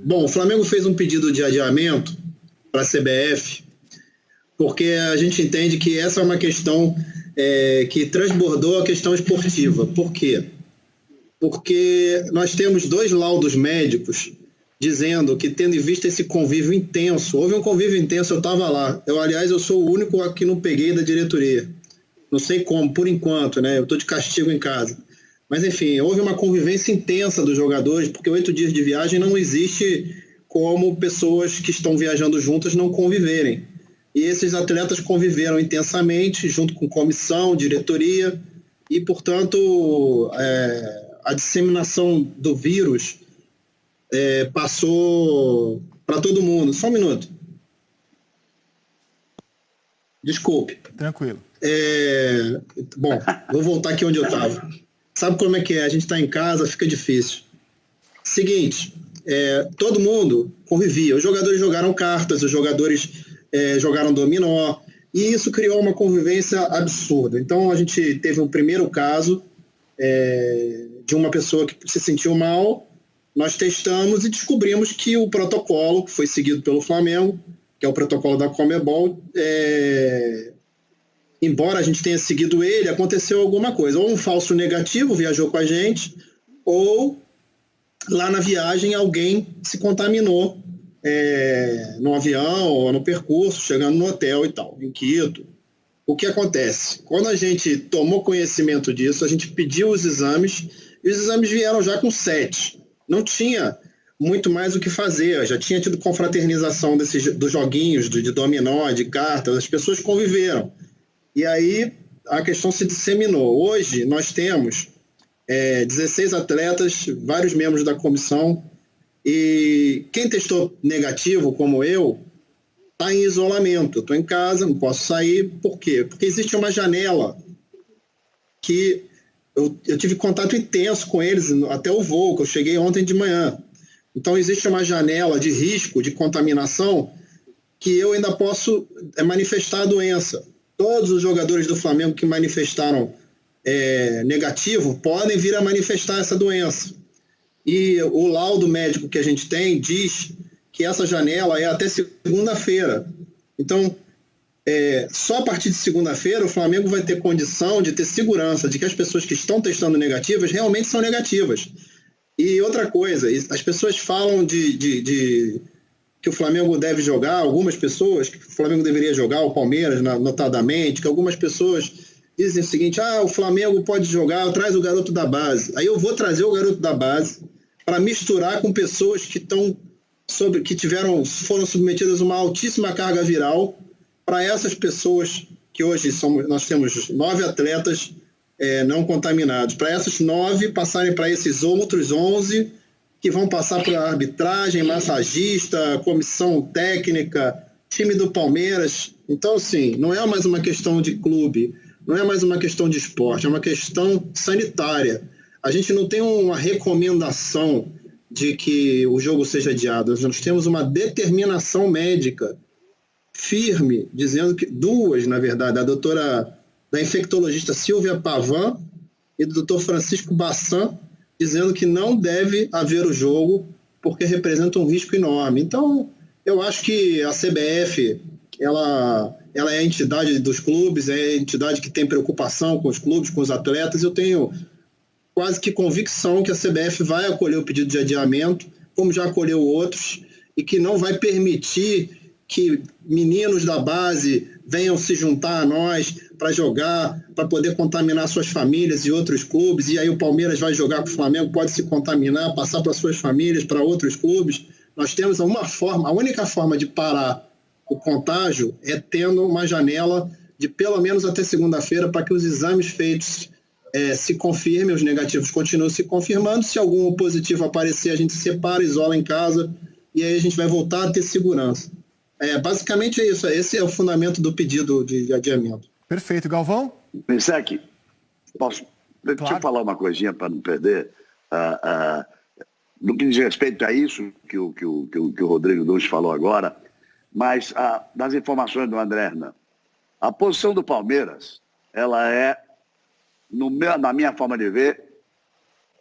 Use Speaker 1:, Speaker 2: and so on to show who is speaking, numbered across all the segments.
Speaker 1: Bom, o Flamengo fez um pedido de adiamento para a CBF, porque a gente entende que essa é uma questão que transbordou a questão esportiva. Por quê? Porque nós temos 2 laudos médicos dizendo que, tendo em vista esse convívio intenso, houve um convívio intenso, eu estava lá. Aliás, eu sou o único que não peguei da diretoria. Não sei como, por enquanto, né? Eu estou de castigo em casa. Mas, enfim, houve uma convivência intensa dos jogadores, porque 8 dias de viagem não existe como pessoas que estão viajando juntas não conviverem. E esses atletas conviveram intensamente, junto com comissão, diretoria, e, portanto, a disseminação do vírus passou para todo mundo. Só um minuto. Desculpe.
Speaker 2: Tranquilo.
Speaker 1: Bom, vou voltar aqui onde eu estava. Sabe como é que é? A gente está em casa, fica difícil. Seguinte, todo mundo convivia. Os jogadores jogaram cartas, os jogadores jogaram dominó, e isso criou uma convivência absurda. Então, a gente teve o primeiro caso de uma pessoa que se sentiu mal. Nós testamos e descobrimos que o protocolo que foi seguido pelo Flamengo, que é o protocolo da Conmebol, embora a gente tenha seguido ele, aconteceu alguma coisa. Ou um falso negativo viajou com a gente, ou lá na viagem alguém se contaminou no avião ou no percurso, chegando no hotel e tal, em Quito. O que acontece? Quando a gente tomou conhecimento disso, a gente pediu os exames, e os exames vieram já com 7. Não tinha muito mais o que fazer, já tinha tido confraternização dos joguinhos, de dominó, de cartas, as pessoas conviveram. E aí a questão se disseminou. Hoje nós temos 16 atletas, vários membros da comissão, e quem testou negativo, como eu, está em isolamento. Eu estou em casa, não posso sair. Por quê? Porque existe uma janela que eu tive contato intenso com eles, até o voo, que eu cheguei ontem de manhã. Então existe uma janela de risco de contaminação que eu ainda posso manifestar a doença. Todos os jogadores do Flamengo que manifestaram negativo podem vir a manifestar essa doença. E o laudo médico que a gente tem diz que essa janela é até segunda-feira. Então, só a partir de segunda-feira o Flamengo vai ter condição de ter segurança de que as pessoas que estão testando negativas realmente são negativas. E outra coisa, as pessoas falam que o Flamengo deve jogar, algumas pessoas, que o Flamengo deveria jogar, o Palmeiras, notadamente, que algumas pessoas dizem o seguinte: o Flamengo pode jogar, traz o garoto da base. Aí eu vou trazer o garoto da base para misturar com pessoas que foram submetidas a uma altíssima carga viral, para essas pessoas que hoje nós temos 9 atletas não contaminados, para essas 9 passarem para esses outros 11 que vão passar por arbitragem, massagista, comissão técnica, time do Palmeiras. Então, assim, não é mais uma questão de clube, não é mais uma questão de esporte, é uma questão sanitária. A gente não tem uma recomendação de que o jogo seja adiado, nós temos uma determinação médica firme, dizendo que 2, na verdade, da infectologista Silvia Pavan e do Dr. Francisco Bassan, dizendo que não deve haver o jogo porque representa um risco enorme. Então, eu acho que a CBF, ela é a entidade dos clubes, é a entidade que tem preocupação com os clubes, com os atletas. Eu tenho quase que convicção que a CBF vai acolher o pedido de adiamento, como já acolheu outros, e que não vai permitir que meninos da base venham se juntar a nós para jogar, para poder contaminar suas famílias e outros clubes, e aí o Palmeiras vai jogar com o Flamengo, pode se contaminar, passar para suas famílias, para outros clubes. Nós temos a única forma de parar o contágio é tendo uma janela de pelo menos até segunda-feira para que os exames feitos se confirmem, os negativos continuam se confirmando. Se algum positivo aparecer, a gente separa, isola em casa, e aí a gente vai voltar a ter segurança. Basicamente é isso, esse é o fundamento do pedido de adiamento.
Speaker 2: Perfeito. Galvão?
Speaker 3: Pensec, posso? Claro. Deixa eu falar uma coisinha para não perder. No que diz respeito a isso que o Rodrigo Nunes falou agora, mas das informações do André Hernan, a posição do Palmeiras, ela é, na minha forma de ver,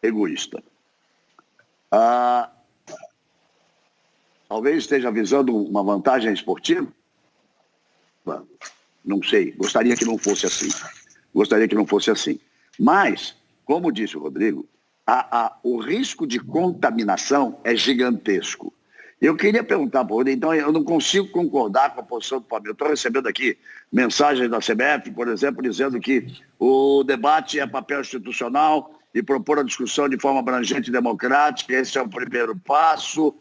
Speaker 3: egoísta. talvez esteja visando uma vantagem esportiva. Não sei, gostaria que não fosse assim. Mas, como disse o Rodrigo, o risco de contaminação é gigantesco. Eu queria perguntar para o Rodrigo, então eu não consigo concordar com a posição do Palmeiras. Eu estou recebendo aqui mensagens da CBF, por exemplo, dizendo que o debate é papel institucional e propor a discussão de forma abrangente e democrática, esse é o primeiro passo,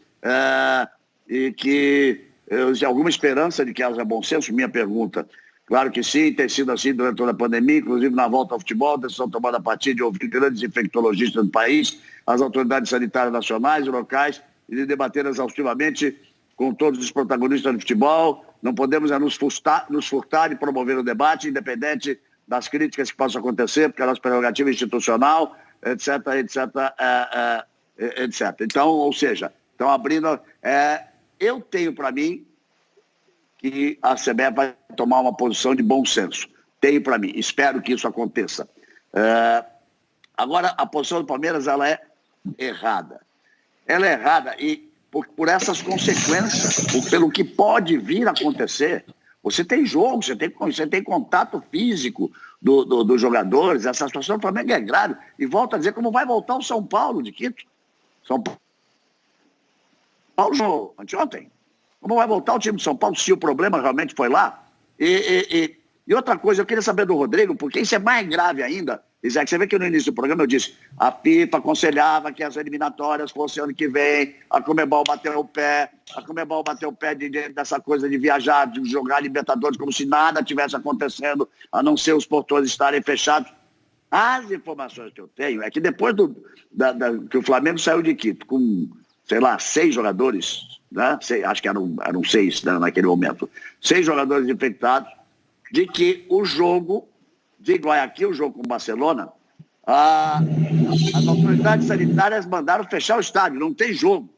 Speaker 3: e que existe alguma esperança de que haja bom senso. Minha pergunta, claro que sim, tem sido assim durante toda a pandemia, inclusive na volta ao futebol, decisão tomada a partir de ouvir grandes infectologistas do país, as autoridades sanitárias nacionais e locais, e de debater exaustivamente com todos os protagonistas do futebol. Não podemos nos furtar de promover o debate, independente das críticas que possam acontecer, porque é a nossa prerrogativa institucional, etc, etc. Então, ou seja, estão abrindo... eu tenho para mim que a CBF vai tomar uma posição de bom senso. Tenho para mim, espero que isso aconteça. Agora, a posição do Palmeiras, ela é errada. Ela é errada e por essas consequências, pelo que pode vir a acontecer. Você tem jogo, você tem contato físico dos jogadores, essa situação do Flamengo é grave. E volto a dizer, como vai voltar o São Paulo de Quito? São Paulo jogou anteontem. Como vai voltar o time de São Paulo se o problema realmente foi lá? E outra coisa, eu queria saber do Rodrigo, porque isso é mais grave ainda. Isaac, você vê que no início do programa eu disse, a FIFA aconselhava que as eliminatórias fossem ano que vem, a Conmebol bateu o pé dessa coisa de viajar, de jogar Libertadores como se nada tivesse acontecendo, a não ser os portões estarem fechados. As informações que eu tenho é que depois que o Flamengo saiu de Quito com, sei lá, 6 jogadores, né? Acho que eram 6, né, naquele momento, 6 jogadores infectados, de que o jogo de Guayaquil, o jogo com o Barcelona, as autoridades sanitárias mandaram fechar o estádio, não tem jogo.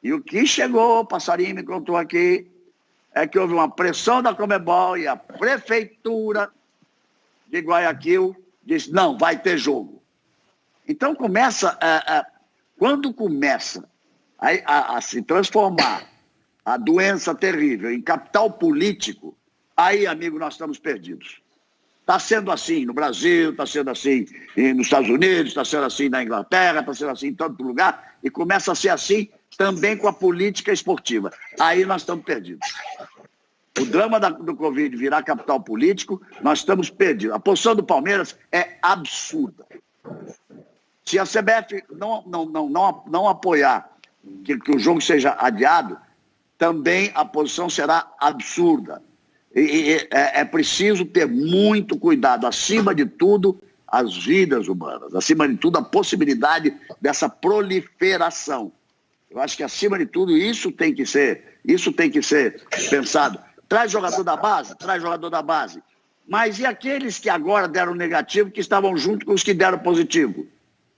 Speaker 3: E o que chegou, o Passarinho me contou aqui, é que houve uma pressão da Conmebol e a prefeitura de Guayaquil disse, não, vai ter jogo. Então quando começa a se transformar a doença terrível em capital político, aí, amigo, nós estamos perdidos. Está sendo assim no Brasil, está sendo assim nos Estados Unidos, está sendo assim na Inglaterra, está sendo assim em todo lugar, e começa a ser assim também com a política esportiva. Aí nós estamos perdidos. O drama do Covid virar capital político, nós estamos perdidos. A posição do Palmeiras é absurda. Se a CBF não apoiar que o jogo seja adiado, também a posição será absurda. É preciso ter muito cuidado, acima de tudo, as vidas humanas, acima de tudo, a possibilidade dessa proliferação. Eu acho que, acima de tudo, isso tem que ser pensado. Traz jogador da base. Mas e aqueles que agora deram negativo, que estavam junto com os que deram positivo?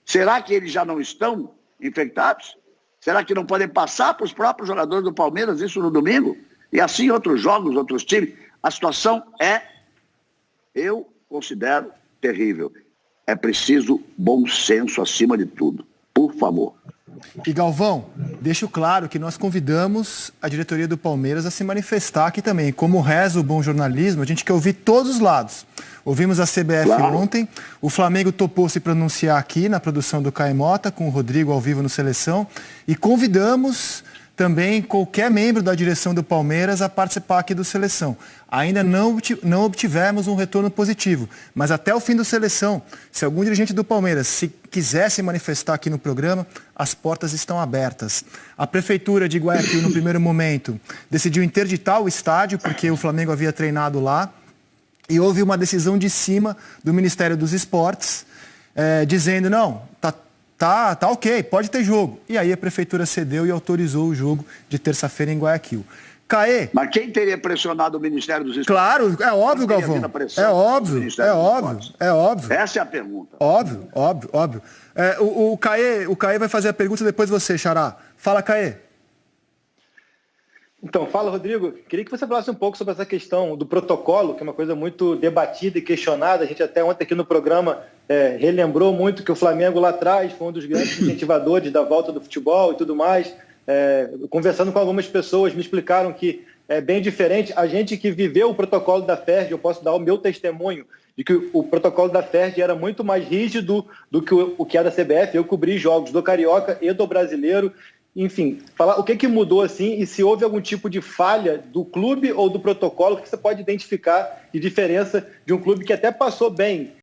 Speaker 3: Será que eles já não estão infectados? Será que não podem passar para os próprios jogadores do Palmeiras isso no domingo? E assim outros jogos, outros times. A situação eu considero terrível. É preciso bom senso acima de tudo. Por favor.
Speaker 2: E Galvão, deixo claro que nós convidamos a diretoria do Palmeiras a se manifestar aqui também. Como reza o bom jornalismo, a gente quer ouvir todos os lados. Ouvimos a CBF ontem, o Flamengo topou se pronunciar aqui na produção do Caimota, com o Rodrigo ao vivo no Seleção, e convidamos também qualquer membro da direção do Palmeiras a participar aqui do Seleção. Ainda não obtivemos um retorno positivo, mas até o fim do Seleção, se algum dirigente do Palmeiras se quiser se manifestar aqui no programa, as portas estão abertas. A Prefeitura de Guayaquil, no primeiro momento, decidiu interditar o estádio, porque o Flamengo havia treinado lá, e houve uma decisão de cima do Ministério dos Esportes, dizendo, não, tá ok, pode ter jogo. E aí a Prefeitura cedeu e autorizou o jogo de terça-feira em Guayaquil. Caê.
Speaker 3: Mas quem teria pressionado o Ministério dos Esportes?
Speaker 2: Claro, é óbvio, Galvão. É óbvio.
Speaker 3: Essa é a pergunta.
Speaker 2: Óbvio. O Caê vai fazer a pergunta depois de você, Xará. Fala, Caê.
Speaker 4: Então, fala, Rodrigo. Queria que você falasse um pouco sobre essa questão do protocolo, que é uma coisa muito debatida e questionada. A gente até ontem aqui no programa relembrou muito que o Flamengo lá atrás foi um dos grandes incentivadores da volta do futebol e tudo mais. conversando com algumas pessoas, me explicaram que é bem diferente. A gente que viveu o protocolo da FERJ, eu posso dar o meu testemunho de que o protocolo da FERJ era muito mais rígido do que o que é da CBF. Eu cobri jogos do Carioca e do Brasileiro. Enfim, falar o que mudou assim e se houve algum tipo de falha do clube ou do protocolo que você pode identificar de diferença de um clube que até passou bem